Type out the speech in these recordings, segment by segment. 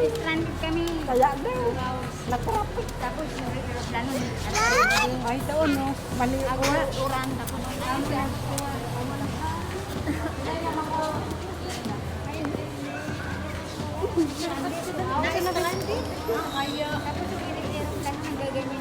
Stranded kami. Kaya daw. Natrapik. Tapos yung aeroplano. Ay, doon, no? Mali Ako ako. na uran. Ako na Naka-stranded? Kaya. Tapos yung aeroplano nagaganyan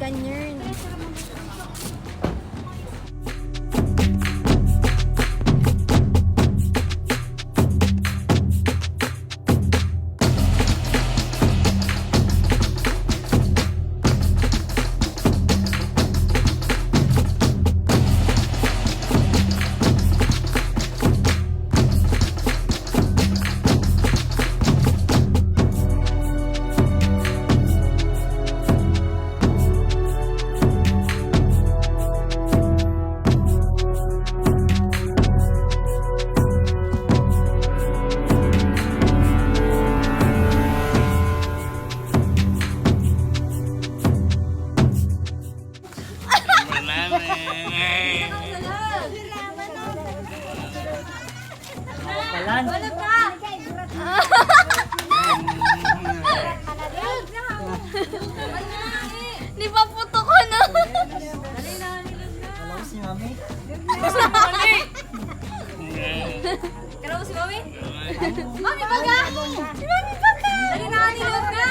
ganyan. Ganyan. Di ba puto ko na? Alam si Mami. Kalaw si Mami? Mami baga! Si Mami baga! Dali na nilog na!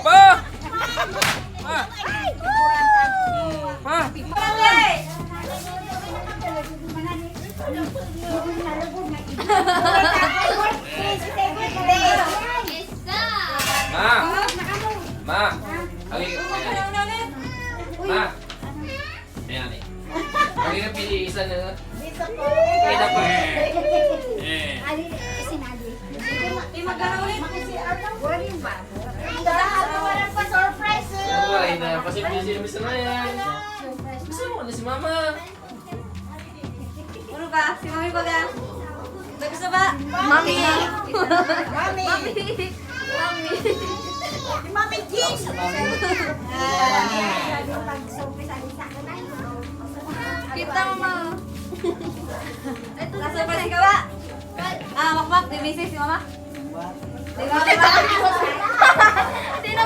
Pa! Pa! Pa! Ma! Ma! Okay, Ma! Ayan eh. Okay ka pili isa na. Okay na pa. Eh. Okay na. Pasimple bisa na yan. Gusto mo na si Mama. Ano ba? Si Mami baga? Gusto ba? Mami! Mami! Mami! Mami Jeans! Kita mo ma. Nasa ka ba? Makmak, di misis si Mama? Di ba? Di ba? Di ba?